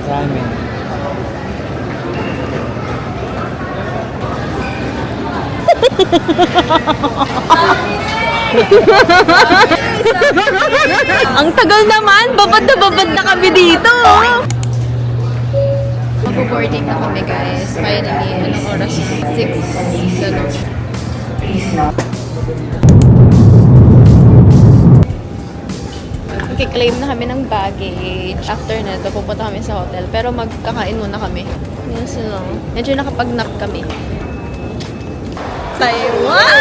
Ramen. Ang tagal naman! Babad na kami dito! Mag-boarding na kami guys. Finally, anong oras na? 6. Ganun. Claim na kami ng baggage. After na ito, pupunta kami sa hotel. Pero magkakain muna kami. Yan sila. Medyo nakapag-nap kami. Taiwan!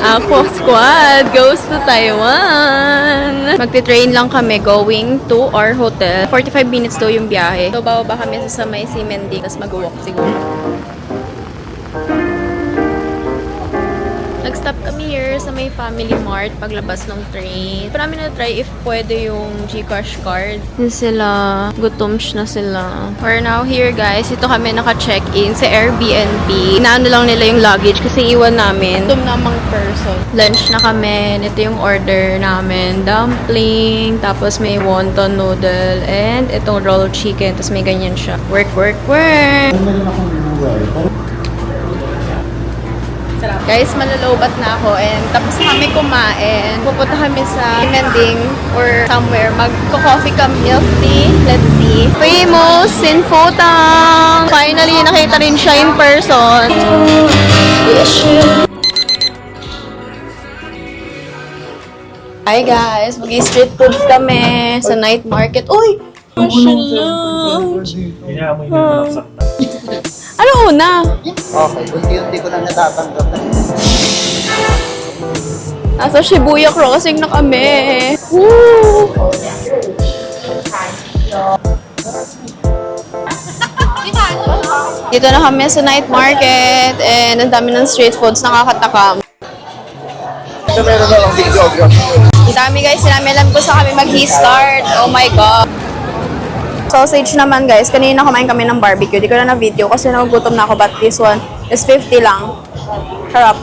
Ako squad goes to Taiwan. Magti-train lang kami going to our hotel. 45 minutes daw yung biyahe. So, bababa kami sa may Ximending. Tapos mag-walk siguro. Nag-stop kami here sa may Family Mart paglabas ng train. Pero namin na-try if pwede yung GCash card. Yun sila. Gutomsh na sila. We're now here guys. Ito kami naka-check-in sa Airbnb. Inaano lang nila yung luggage kasi iwan namin. Gutom namang person. Lunch na kami. Ito yung order namin. Dumpling. Tapos may wonton noodle. And itong rolled chicken. Tapos may ganyan siya. Work, work, work! Guys, malalobat na ako and tapos na kami kumain. Pupunta kami sa Mending or somewhere. Magko-coffee ka milk tea. Let's see. Famous in Photang! Finally, nakita rin siya in person. Hi guys! Mag-street food kami sa night market. Uy! Mashallah! Ano una? Okay, unti-unti ko na natatanggap na. Nasa Shibuya Crossing na kami. Woo! Dito na kami sa night market and ang dami ng street foods, nakakatakam. So, meron na lang videography. Ang dami guys, sinamilan ko sa kami mag-start. Oh my God. Sausage naman guys, kanina kumain kami ng barbecue. Di ko na na-video kasi nagugutom na ako but this one is 50 lang. Sarap.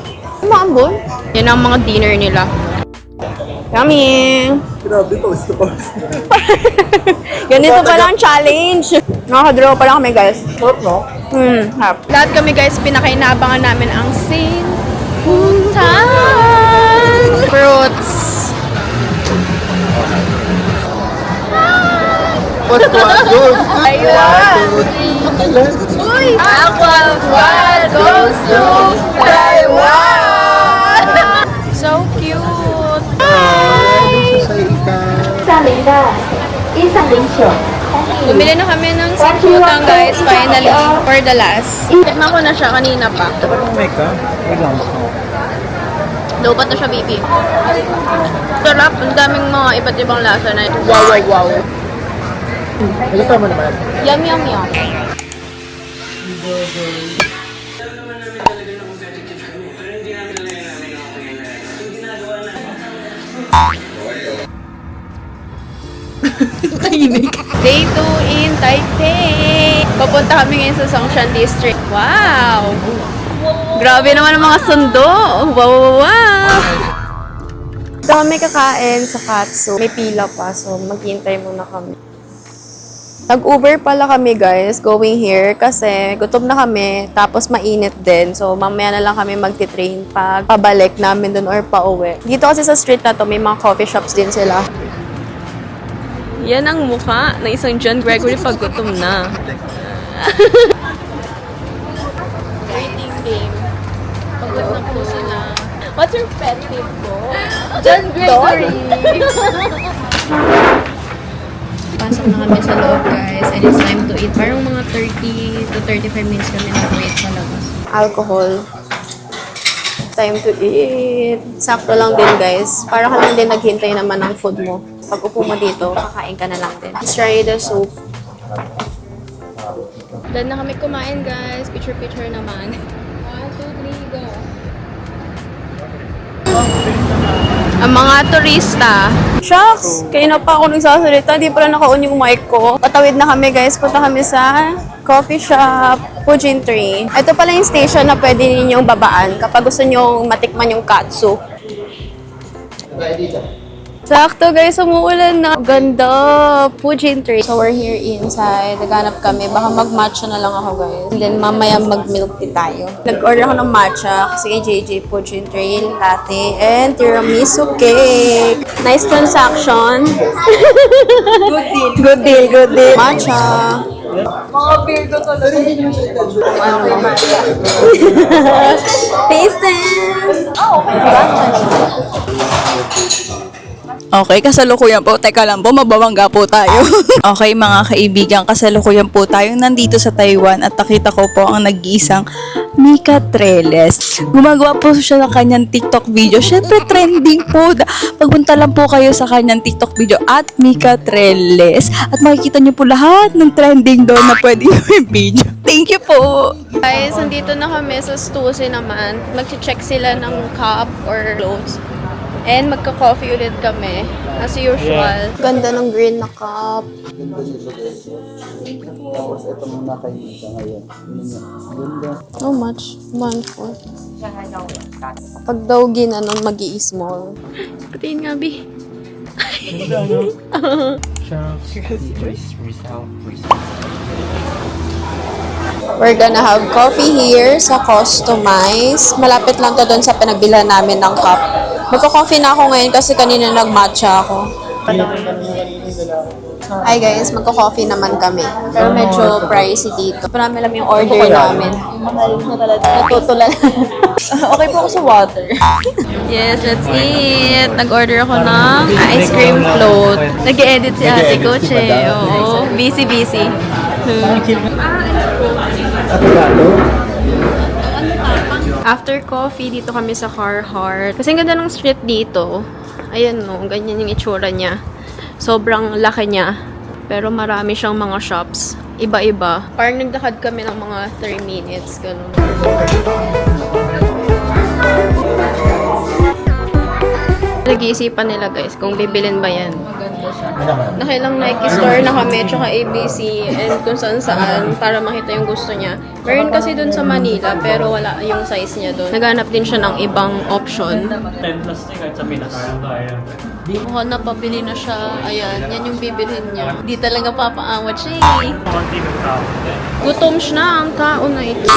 Maambon. Yan ang mga dinner nila. Yummy! Grabe, post to post. Ganito pa lang challenge. Nakakadraw pa lang kami guys. Sarap, no? Harap. Lahat kami guys, pinakainabangan namin ang Sinfutan fruits. What's what goes? Taiwan! Uy! Aqua Squad goes to Taiwan! So cute! Hi! Bumili na kami ng Sinfutan guys, finally, for the last. Tikman ko na siya kanina pa. Dapat mong make ka? Wait lang. Lobat na siya, baby. Sarap, ang daming mga iba't ibang lasa na ito. Wow, wow, wow. Gusto mo naman. Yum, yum, yum. Day 2 in Taipei. Papunta kami ngayon sa Songshan District. Wow! Grabe naman ang mga sundo. Wow, wow, wow! Ito kami kakain sa Katsu. May pila pa, so maghintay muna kami. Nag-Uber pala kami guys, going here kasi gutom na kami, tapos mainit din. So mamaya na lang kami magti-train pag pabalik namin dun or pauwi. Dito kasi sa street na to, may mga coffee shops din sila. Yan ang mukha na isang John Gregory pag gutom na. Waiting game. Pagod na po sila. What's your pet name po? John Gregory! Pasok na kami sa loob guys and it's time to eat. Parang mga 30 to 35 minutes kami nag-wait sa labas. Alcohol. Time to eat. Sakto lang din guys. Para ka lang din naghintay naman ng food mo. Pag upo mo dito, kakain ka na lang din. Let's try the soup. Done na kami kumain guys. Picture naman. 1, 2, 3, go. Ang mga turista. Shucks! Kaya na pa ako nagsasalita. Hindi pala naka-on yung mic ko. Patawid na kami guys. Punta kami sa coffee shop, Fujin Tree. Ito pala yung station na pwede ninyong babaan kapag gusto nyong matikman yung katsu. Sakto guys, umuulan na. Ganda. Pujin tree. So we're here inside. Naghanap kami. Baka mag-matcha na lang ako guys. And then mamaya mag-milk tea tayo. Nag-order ako ng matcha kasi kay JJ Pujin Trail latte and tiramisu cake. Nice transaction. Good deal, good deal. Matcha. Mga beer ko talaga. Taste test! Oh, Okay, kasalukuyan po. Teka lang po, mababangga po tayo. Okay, mga kaibigan, kasalukuyan po tayong nandito sa Taiwan at nakita ko po ang nag-iisang Mika Treles. Gumagawa po siya ng kanyang TikTok video. Syempre, trending po. Pagpunta lang po kayo sa kanyang TikTok video at Mika Treles at makikita niyo po lahat ng trending doon na pwede yung video. Thank you po! Guys, nandito na kami sa Stussy naman. Mag-check sila ng cup or clothes. And magka-coffee ulit kami. As usual. Ganda ng green na cup. Tapos ito muna kay Mika ngayon. Ganda. How much? 1.4. Pag daw ginanon, mag-i-small. Patiin nga, Bi. We're gonna have coffee here sa Customize. Malapit lang to doon sa pinabilhan namin ng cup. Magka-coffee na ako ngayon kasi kanina nag-matcha ako. Hi guys, magka-coffee naman kami. Pero medyo pricey dito. Marami lang yung order namin. mahal na talaga. Natutulan. Okay po ako sa water. Yes, let's eat! Nag-order ako ng ice cream float. Nag-edit si Ate Coche. Oo, busy-busy. After coffee, dito kami sa Carhartt. Kasi ang ganda ng street dito. Ayan no, ganyan yung itsura niya. Sobrang laki niya. Pero marami siyang mga shops. Iba-iba. Parang nagdakad kami ng mga 3 minutes. Ganun. Nag-iisipan nila guys kung bibilin ba yan. Nakilang Nike store na kami, tsaka ABC, and kung saan-saan para makita yung gusto niya. Meron kasi dun sa Manila, pero wala yung size niya dun. Naghanap din siya ng ibang option. 10 plus na kahit sa Pinas. Mukhang napabili na siya. Ayan, yan yung bibilhin niya. Di talaga papaawat siya eh. Konti ng tao. Gutom siya na ang tao na ito.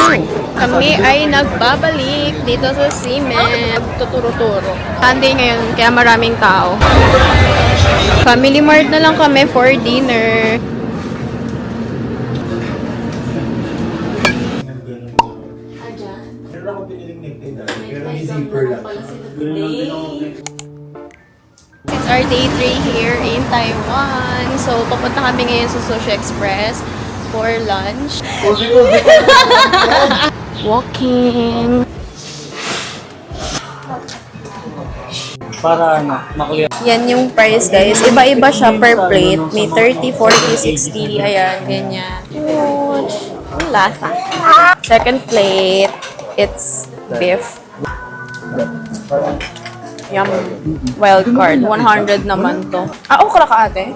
Kami ay nagbabalik dito sa Simen. Tuturo-turo. Sunday ngayon, kaya maraming tao. Family Mart na lang kami for dinner. Meron ako piniling necktie na, pero may zipper lang. It's our day 3 here in Taiwan. So, papunta kami ngayon sa Sushi Express for lunch. Walking. Para makuya. Yan yung price, guys. Iba-iba siya per plate. May 30, 40, 60. Ayan, ganyan. Huge. Ang lasa. Second plate, it's beef. Yum. Wild card. 100 naman to. Okra ka ate?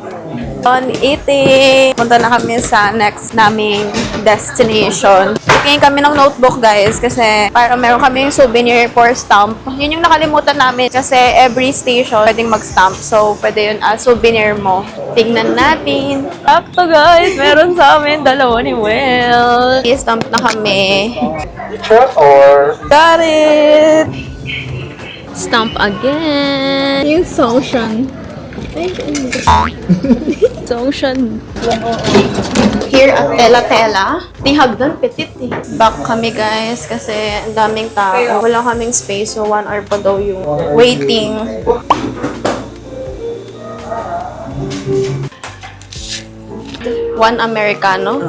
On eating. Punta na kami sa next naming destination. Tingin kami ng notebook guys kasi para meron kami yung souvenir for stamp. Yun yung nakalimutan namin kasi every station pwedeng mag-stamp. So, pwede yun as souvenir mo. Tingnan natin. Sakto guys, meron sa amin dalawa ni Will. I-stamp na kami. Or Got it! Stamp again. Yung Songshan. Songshan. Here at Tela Tela. Ni Hagdan, petit eh. Back kami guys kasi ang daming tao. Wala kaming space so 1 hour pa daw yung waiting. One Americano.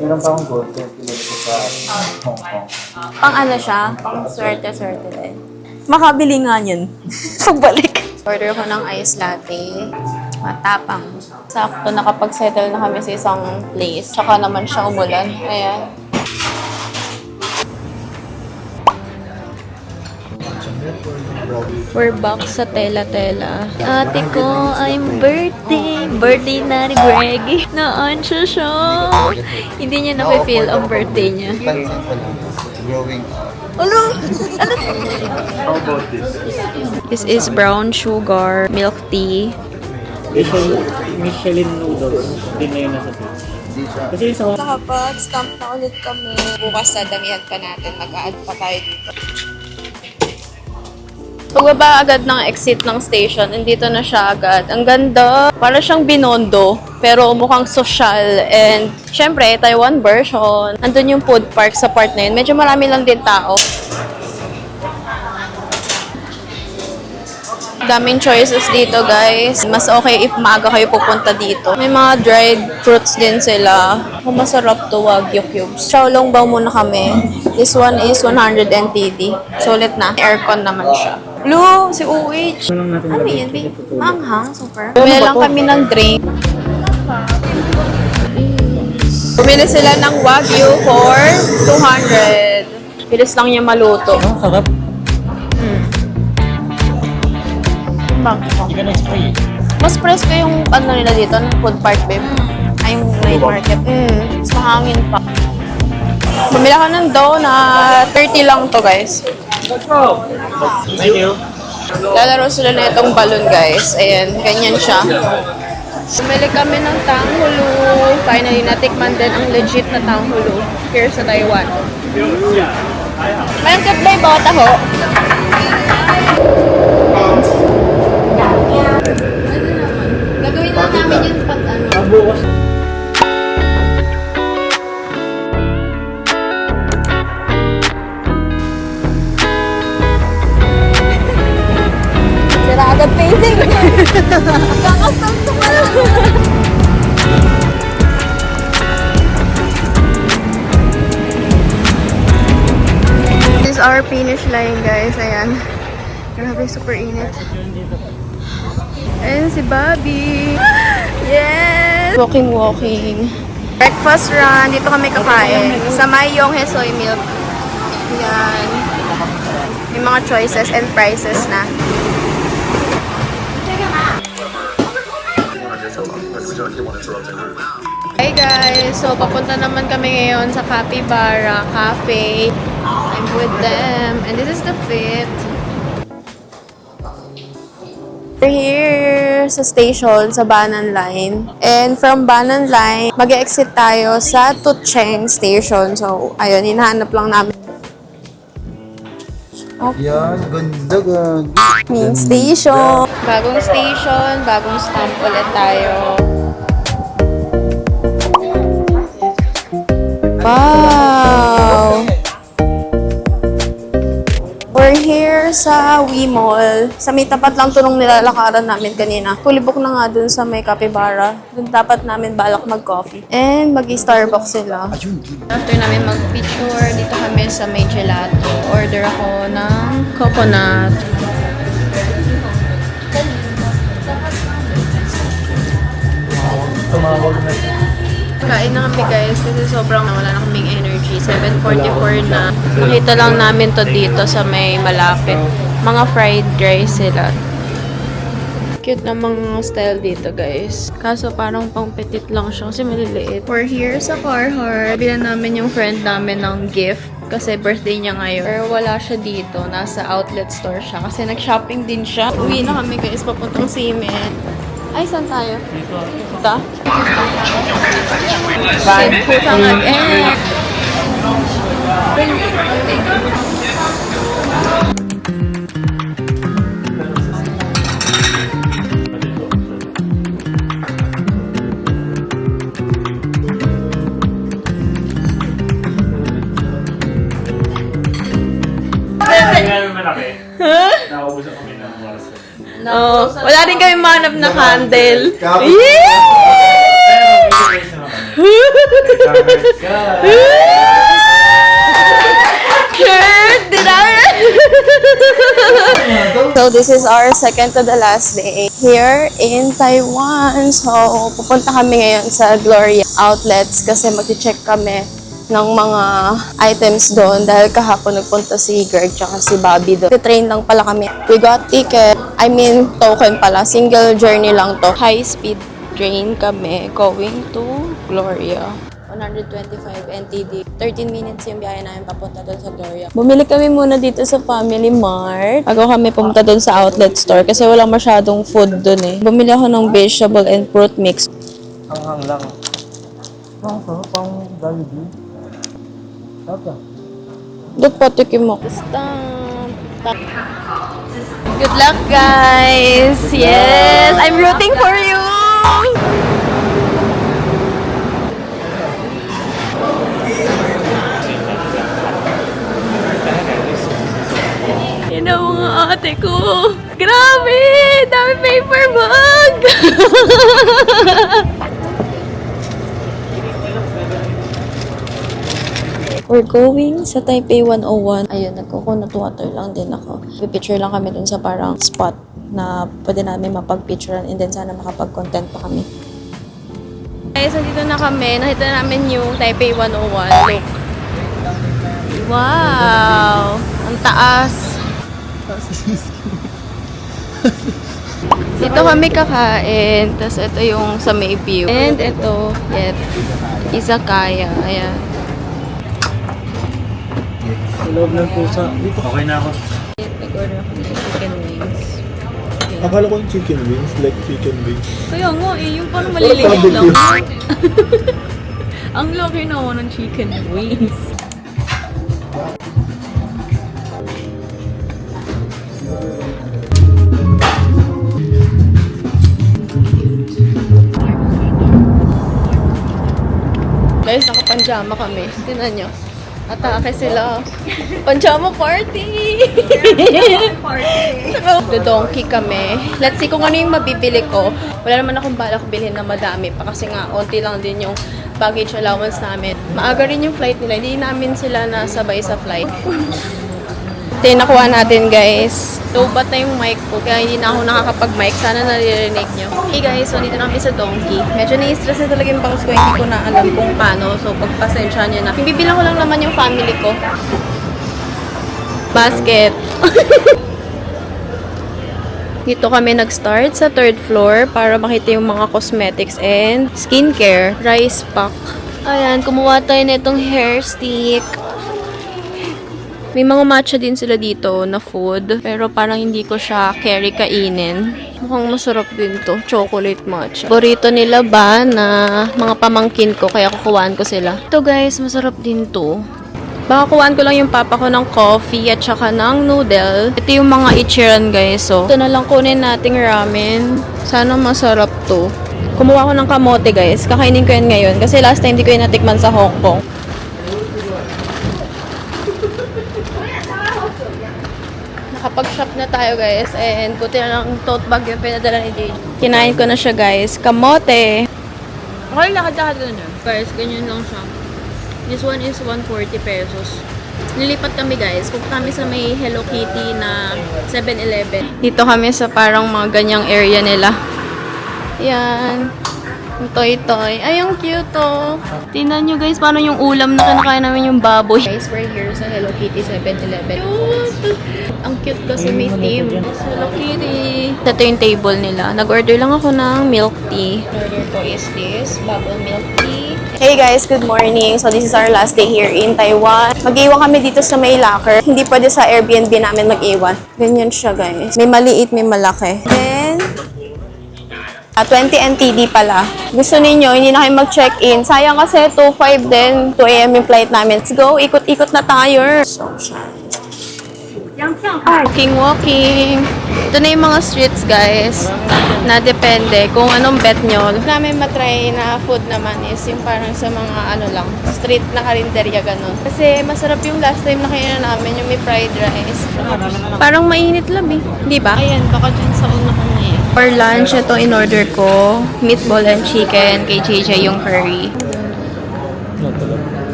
meron pa akong gold card sa Hong Kong. Pang ano siya? Pang swerte-swerte din. Makabili nga yan. Pagbalik. Order ko ng ice latte. Matapang. Sakto, nakapag-settle na kami sa isang place. Tsaka naman siya umulan. Ayan. We're back sa Tela Tela. Ate ko, I'm birthday. Birthday na ni Greggy. Naan siya. Hindi niya na-feel ang birthday niya. Pansin ko lang. growing up. How about this? This is brown sugar milk tea. Michelin noodles. Din na yun nasa seats. Kasi sa Nakapag-stamp na ulit kami. Bukas sa damihan pa natin. Mag-a-add pa tayo dito. Pagbaba agad ng exit ng station, nandito na siya agad. Ang ganda. Para siyang Binondo, pero mukhang social. And syempre, Taiwan version. Andun yung food park sa part na yun. Medyo marami lang din tao. Daming choices dito, guys. Mas okay if maaga kayo pupunta dito. May mga dried fruits din sila. Kung masarap to, Wagyu cubes. Xiaolongbao muna kami. This one is 100 NTD. Sulit na. Aircon naman siya. Blue, si UH. Ano yan, babe? Manghang, super. Bumili lang kami ng drink. Bumili sila ng Wagyu for 200. Bilis lang niya maluto. sarap. Hindi ka na-spray. Mas presko yung ano nila dito, ng food park, babe. Ay, yung night market. Mas mahangin pa. Bumili ka ng dough na 30 lang to, guys. Thank you. Lalaro sila na itong balon, guys. Ayan, ganyan siya. Bumili kami ng tanghulu. Finally, natikman din ang legit na tanghulu here sa Taiwan. Mayroon katlay bota ho. Gagawin lang namin yun pag ano. Sira agad pacing. Kakastang to ka lang. This is our finish line, guys. Ayan. Grabe, super init. Ayan si Bobby. Yes! Walking. Breakfast run. Dito kami kakain. Sa Mayong Hesoy Milk. Ayan. May mga choices and prices na. Hi guys! So, papunta naman kami ngayon sa Capybara Cafe. I'm with them. And this is the fit. We're here sa station, sa Banan Line. And from Banan Line, mag-exit tayo sa Tucheng Station. So, ayun, hinahanap lang namin. Yan, ganda gag. Main station. Bagong station, bagong stamp ulit tayo. Wow! We're here sa Wee Mall. Sa may tapat lang to nung nilalakaran namin kanina. Fully book na nga dun sa may Capybara. Dun dapat namin balak mag-coffee. And mag-Starbucks sila. After namin mag-picture, dito kami sa may gelato. Order ako ng coconut. Kain na kami guys kasi sobrang nawala na kaming energy. 7:44 na. Nakita lang namin to dito sa may malapit. Mga fried rice sila. Cute na mga style dito guys. Kaso parang pang petit lang siya kasi maliliit. We're here sa Carhartt. Bilan namin yung friend namin ng gift. Kasi birthday niya ngayon. Pero wala siya dito. Nasa outlet store siya. Kasi nag-shopping din siya. Uwi na kami guys. Papuntang Simen. Ay, saan tayo? Ito? Pusang mag-eh. Hindi namin malaki. Nakaubusan kami ng oras. No. Wala rin kami manap na candle. Kapit. Yeah! Shirt! So, this is our second to the last day here in Taiwan. So, pupunta kami ngayon sa Gloria Outlets kasi mag-check kami ng mga items doon dahil kahapon nagpunta si Greg tsaka si Bobby doon. Train lang pala kami. We got ticket. I mean, token pala. Single journey lang to. High speed train kami going to Gloria. 125 NTD. 13 minutes yung biyahe namin papunta doon sa Gloria. Bumili kami muna dito sa Family Mart. Bago kami pumunta doon sa outlet store kasi walang masyadong food doon eh. Bumili ako ng vegetable and fruit mix. Ang lang. Ang sarap pang Jollibee. Sarap. Dut patikim mo. Stop. Good luck, guys! Yes! I'm rooting for you! Yan ang mga ate ko! Grabe! Dami paper bag! We're going sa Taipei 101. Ayun, nag-coconut water lang din ako. Pipicture lang kami dun sa parang spot na pwede namin mapag-picturean and then sana makapag-content pa kami. Guys, dito na kami. Nakita namin yung Taipei 101. Look. Wow! Ang taas. Dito kami kakain. Tapos ito yung sa Mayview. And ito, yet, izakaya. Ayan. Sa loob ng pusa. Dito. Okay na ako. Nag-order ako ng chicken wings. Akala ko yung chicken wings, like chicken wings. Kaya nga yung parang maliliit lang. Ang laki na ng chicken wings. Guys, naka-panjama kami. Tingnan nyo. Atake sila. Panjama party! Dodonkey kami. Let's see kung ano yung mabibili ko. Wala naman akong balak bilhin na madami pa kasi nga onti lang din yung baggage allowance namin. Maaga rin yung flight nila. Hindi namin sila nasabay sa flight. Ito yung nakuha natin, guys. Lobat na yung mic ko, kaya hindi na ako nakakapag-mic. Sana naririnig nyo. Hey guys, so dito na kami sa Donkey. Medyo na-stress na talaga yung box ko. Hindi ko na alam kung paano. So, pagpasensya nyo na. Bibilang ko lang naman yung family ko. Basket. Dito kami nag-start sa 3rd floor para makita yung mga cosmetics and skincare. Rice pack. Ayan, kumuha tayo nitong hair stick. May mga matcha din sila dito na food. Pero parang hindi ko siya carry kainin. Mukhang masarap din to. Chocolate matcha. Burrito nila ba na mga pamangkin ko kaya kukuhaan ko sila. Ito guys, masarap din to. Baka kuhaan ko lang yung papa ko ng coffee at saka ng noodle. Ito yung mga ichiran guys. So, ito na lang kunin nating ramen. Sana masarap to. Kumuha ko ng kamote guys. Kakainin ko yan ngayon. Kasi last time di ko yun natikman sa Hong Kong. Nakapag-shop na tayo guys and buti na lang tote bag yung pinadala ni JJ. Kinain ko na siya guys. Kamote! Okay, lakad-lakad ko na. Guys, ganyan lang siya. This one is 140 pesos. Nilipat kami guys. Pupunta kami sa may Hello Kitty na 7-Eleven. Dito kami sa parang mga ganyang area nila. Yan. Yung toy-toy. Ay, ang cute oh. Tingnan nyo guys, paano yung ulam na kinakain namin yung baboy. Guys, we're here sa Hello Kitty 7-Eleven. Cute! Ang cute kasi may theme. Hello Kitty. Ito yung table nila. Nag-order lang ako ng milk tea. Order ko is this, bubble milk tea. Hey guys, good morning. So this is our last day here in Taiwan. Mag-iwan kami dito sa may locker. Hindi pwede sa Airbnb namin mag-iwan. Ganyan siya guys. May maliit, may malaki. Then, 20 NTD pala. Gusto ninyo, hindi na kayo mag-check-in. Sayang kasi 2:05 din, 2 AM yung flight namin. Let's go, ikot-ikot na tayo. So, walking. Ito na yung mga streets, guys. Na depende kung anong bet nyo. Namin matry na food naman is yung parang sa mga ano lang, street na karinderya ganun. Kasi masarap yung last time na kainan namin, yung may fried rice. Parang mainit lang eh. Di ba? Ayan, baka dyan sa una ko na eh. For lunch, ito in-order ko. Meatball and chicken. Kay JJ yung curry.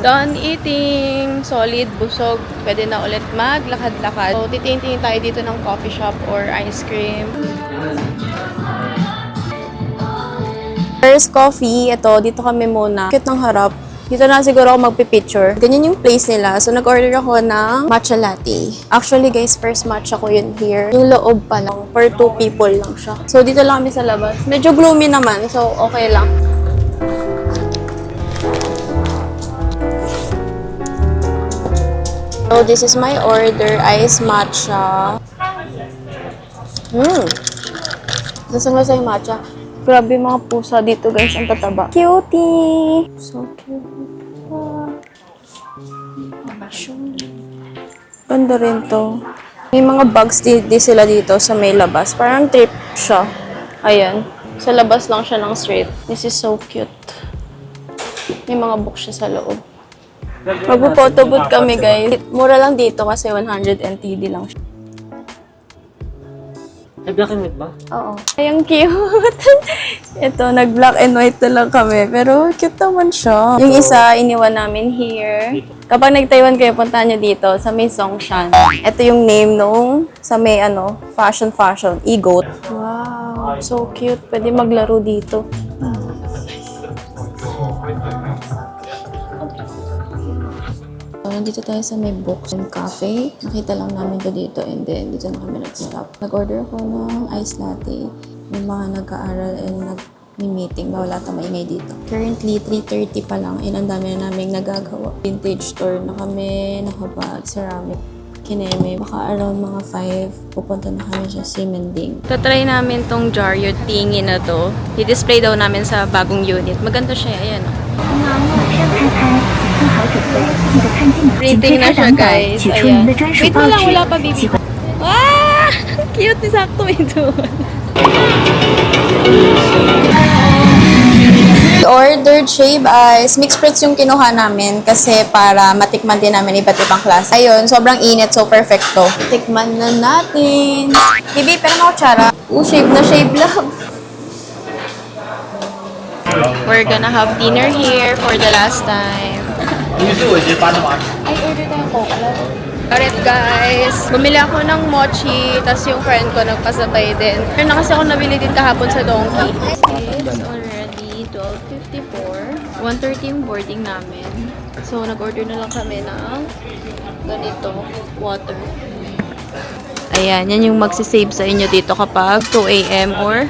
Done eating. Solid, busog. Pwede na ulit maglakad-lakad. So, titingin tayo dito ng coffee shop or ice cream. First coffee. Ito, dito kami muna. Cute ng harap. Dito na siguro ako magpipicture. Ganyan yung place nila. So, nag-order ako ng matcha latte. Actually, guys, first matcha ko yun here. Yung loob pa lang. Per 2 people lang siya. So, dito lang kami sa labas. Medyo gloomy naman. So, okay lang. So, this is my order. Ice matcha. Lasang-lasa yung matcha. Grabe yung mga pusa dito, guys. Ang tataba. Cutie! So cute. Ganda rin to. May mga bags di sila dito sa may labas. Parang trip siya. Ayan. Sa labas lang siya ng street. This is so cute. May mga books siya sa loob. Magpo-photobooth kami, guys. Mura lang dito kasi 100 NTD lang siya. Ay, black and white ba? Oo. Ay, ang cute. Ito, nag-black and white na lang kami. Pero cute naman siya. Yung isa, iniwan namin here. Kapag nag-Taiwan kayo, puntahan nyo dito sa may Songshan. Ito yung name nung sa may fashion, Egoat. Wow, so cute. Pwede maglaro dito. So, nandito tayo sa may books and cafe. Nakita lang namin to dito and then dito na kami nag-stop. Nag-order ako ng iced latte. May mga nag-aaral and nag-meeting. Wala tayong maingay dito. Currently, 3:30 pa lang and ang dami na namin nagagawa. Vintage store na kami, nakabag, ceramic, kineme. Baka around mga 5, pupunta na kami sa Simending. Tatry namin tong Jaryo tingi na to. I-display daw namin sa bagong unit. Maganda siya, ayan o. Printing na siya, guys. Ayan. Wait mo lang, wala pa, baby. Wow! Cute, sakto ito. Ordered shave ice. Mixed fruits yung kinuha namin kasi para matikman din namin iba't ibang klase. Ayun, sobrang init, so perfecto. Tikman na natin. Bibi, pero mo kutsara. Shave na shave lang. We're gonna have dinner here for the last time. Ay, order tayo Coke. Alright guys, bumili ako ng mochi, tas yung friend ko nagpasabay din. Pero na kasi ako nabili din kahapon sa Donkey. It's already 12:54. 1:30 yung boarding namin. So, nag-order na lang kami ng ganito, water. Ayan, yan yung magsisave sa inyo dito kapag 2 AM or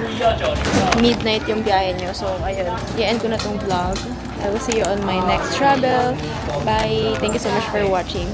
midnight yung biyahe nyo. So, ayun. I-end ko na tong vlog. I will see you on my next travel. Bye! Thank you so much for watching.